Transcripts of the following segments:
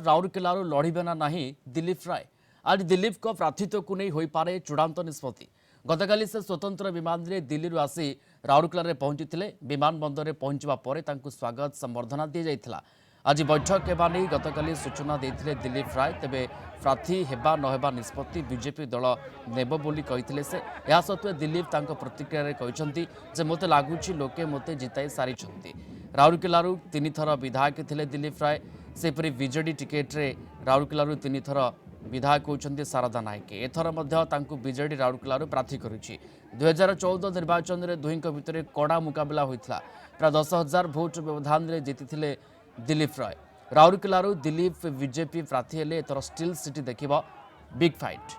राउरकेलारू लड़िबे ना नहीं दिलीप राय। आज दिलीप को प्रार्थित्व को नहीं होई पारे चूड़ांत निष्पत्ति। गतकाली से स्वतंत्र विमान रे दिल्ली रु आसी राउरकेला पहुंची विमान बंदर में पहुंचवा पर स्वागत संबर्धना दी जाइथिला। आज बैठक हेबा नहीं गतकाली सूचना देते दिलीप राय। तेबे प्रार्थी हेबा नहेबा निष्पत्ति बीजेपी दल नेब बोली कहिथिले से। या सत्वे दिलीप तांको प्रतिक्रिया रे कहिसंती जे मते लागुची लोके मते जिताई सारिछंती। राउरकेलारू 3 थर विधायक थिले दिलीप राय। सेपरी विजेडी टिकेट रे राउरकेलारू 3 थर विधायक होउछंती शारदा नायक। एथर मध्य तांकु विजेडी राउरकेलारू प्रार्थी करिछि। 2014 निर्वाचन रे दुहिंक भितरे कड़ा मुकाबला होइथिला। प्राय 10,000 भोट व्यवधान रे जीतिथिले दिलीप राय। राउरकेलारू दिलीप बीजेपी प्रार्थी हेले एथर स्टील सिटी देखिबा big fight.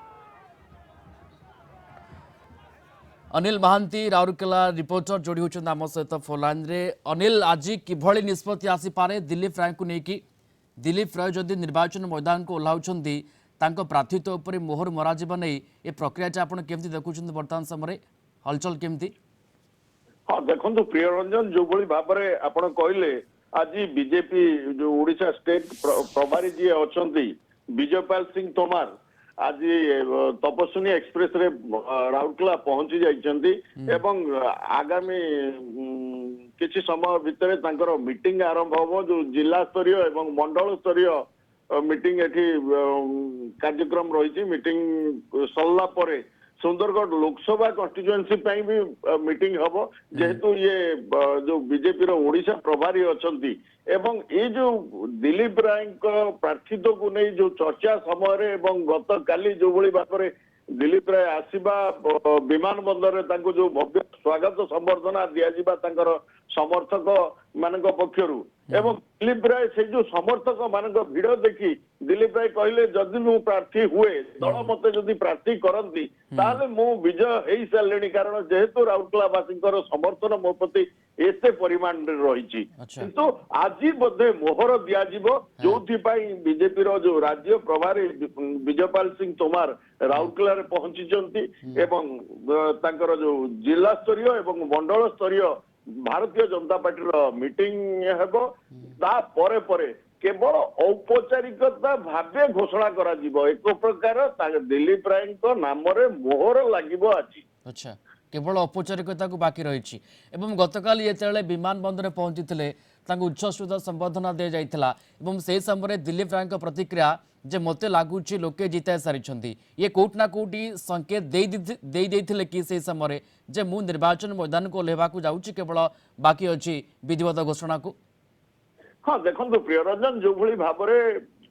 Anil Mohanty Rourkela reporter जोड़ी होचंद आम सहित फोन लाइन रे। अनिल आज किभଳି निष्पत्ति आसी पारे दिलीप राय को नेकी? दिलीप राय जदि निर्वाचन मैदान को ओह्लाउछंती तांको प्रार्थित्व उपरे मोहर मराजिबा नै ए प्रक्रिया आपण केमती देखुछंती वर्तमान समय हलचल केमती? हाँ देखो प्रिय रंजन जो भली भाबरे आपण कहले आज बीजेपी जो ओडिशा स्टेट प्रभारी जी अछंती विजयपाल सिंह तोमार आज तपस्विनी एक्सप्रेस रे राउरकेला पहुंची जाइछंती एवं आगामी किछि समय भितरे तांकर मीटिंग आरंभ होबो जो जिला स्तरीय एवं मंडल स्तरीय मीटिंग एठी कार्यक्रम रही। मीटिंग सरला परे सुंदरगढ़ लोकसभा कन्स्टिट्युएंसी भी मीटिंग हम जेहेतु ये जो बीजेपी रो ओडिशा प्रभारी अछंती एवं ये जो दिलीप राय प्रार्थित्व को नहीं जो चर्चा समय एवं गत काली जो भली भाବରେ दिलीप राय आसीबा विमान बंदर रे तांको जो भव्य स्वागत संबर्धना दिया जिबा तांकर समर्थक मानक पक्षरु एवं दिलीप राय से जो समर्थक मानक भिड़ देखी दिलीप राय कहले जदि मु प्रार्थी हुए दल मते जदि प्रार्थी करंती ताले मु विजय हेई सालेनी कारण जेहेतु राउरकेलावासी समर्थन मो प्रति एते परिमाण रही। किंतु आज बोधे मोहर दिया जो बीजेपी रो जो राज्य प्रभारी विजयपाल सिंह तोमार राउरकेला रे पहुंची एवं तांकर जो जिला स्तरीय एवं मंडल स्तरीय भारतीय जनता पार्टी रो मीटिंग हेबो ता परे परे केवल औपचारिकता भावे घोषणा करा जिवो एक प्रकार दिलीप राय नाम रे मोहर लागिबो आज। अच्छा केवल औपचारिकता को बाकी रही। एवं गतकाल ये विमान बंदर पहुंची उच्चस्तरीय संबर्धना दी जाइथिला एवं से समय दिलीप राय प्रतिक्रिया जे मते लागुची लोके जिताई सारी ये कोट ना कोटी संकेत दे कि से समय जे मु निर्वाचन मैदान को ओह्लेवा जाऊँगी केवल बाकी अच्छी विधिवत घोषणा को? हाँ देखो प्रिय रंजन जो भली भाबरे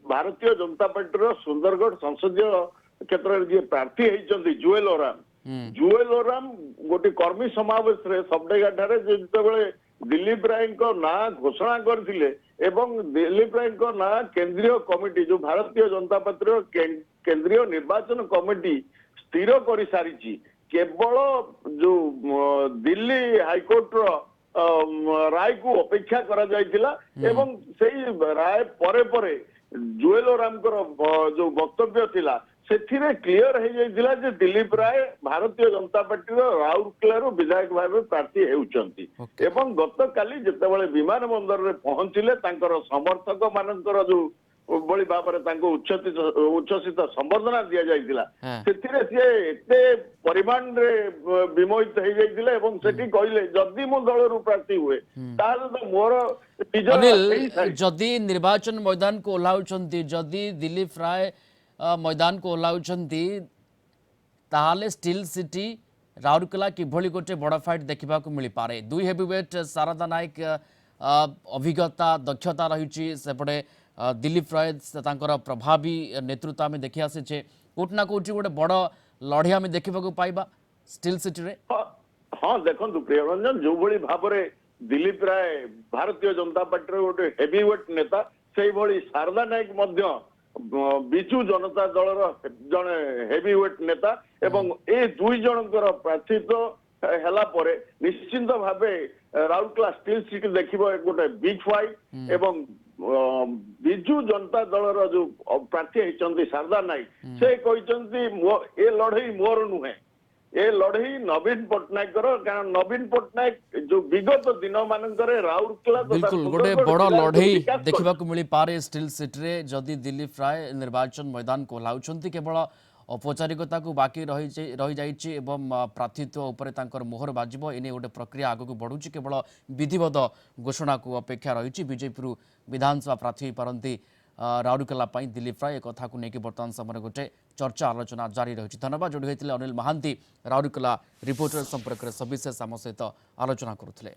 भारतीय जनता पार्टी सुंदरगढ़ संसदीय क्षेत्र में प्रार्थी होती जुएल ओराम गोटे कर्मी समावेश रे सबडेगा जिते दिलीप राय ना घोषणा करथिले एवं दिलीप राय ना केंद्रीय कमिटी जो भारतीय जनता पार्टी केंद्रीय निर्वाचन कमिटी स्थिर कर सारी केवल जो दिल्ली हाईकोर्ट रो राय को अपेक्षा करा जायतिला एवं सेही राय परे परे जुएल ओराम जो वक्तव्य थिला सेथिरे क्लियर हो जाइथिला जे दिलीप राय भारतीय जनता पार्टी राउरकेला विधायक भाव प्रार्थी हेउचंती एवं गत काली जेतेबेले विमान बंदर रे पहुंचिले तांकर समर्थक मानकर जो बड़ी भाବରେ तांको उच्चसित संबर्धना दिया जाइथिला सेथिरे से एते परिमाण रे विमोहित हो जाइथिले एवं सेठी कहिले जदी मो दल रु प्रार्थी हुए ताले तो मोर अनिल जदी निर्वाचन मैदान को ओह्लाउचंती जदी दिलीप राय मैदान को ओह्लाउचंती ताहाले स्टील सिटी राउरकेला किभଳି गोटे बड़ फाइट देखा मिल पारे। दुई हेवीवेट शारदा नायक अभिज्ञता दक्षता रही सेपटे दिलीप राय तांकर प्रभावी नेतृत्व आम देखी आसीचे कोट ना कोटी गोटे बड़ लड़े आम देखा पाइबा स्टील सिटी रे। हाँ देखो प्रिय रंजन जो भली भाबरे दिलीप राय भारतीय जनता पार्टी गोटे हेवीवेट नेता से भली शारदा नायक मध्य विजु जनता दल जड़े हेवीवेट नेता एवं ए दुई जनकर प्रार्थित्व हेला परे निश्चिंत भावे राउरकेला स्टील सिटी देखिबो गोटे बिग फाइट एवं विजु जनता दल जो प्रार्थी होती शारदा नायक से कहते ए लड़ई मोर नुहे ए लड़ई नवीन पट्टनायक कारण नवीन पट्टनायक जो विगत दिन मानकर राउरकेला तथा बिल्कुल गोटे सुंदरगढ़ बड़ जिल्लार जो लड़ई विकास देखा मिल पारे स्टिल सिटी जदि दिलीप राय निर्वाचन मैदान को ओह्लाउछंती केवल औपचारिकता को बाकी रही जाइछि एवं प्रार्थित्व उपर तांकर मोहर बाजिबो एने गोटे प्रक्रिया आगक बढ़ुछि केवल विधिवत घोषणा को अपेक्षा रही बीजेपी विधानसभा प्रार्थी पारती राउरकेला दिलीप राय एक कथा को लेकिन बर्तमान समय गोटे चर्चा आलोचना जारी रही धन्यवाद जोड़ी होते अनिल महांती राउरकेला रिपोर्टर संपर्क में सविशेष आम सहित आलोचना करुले।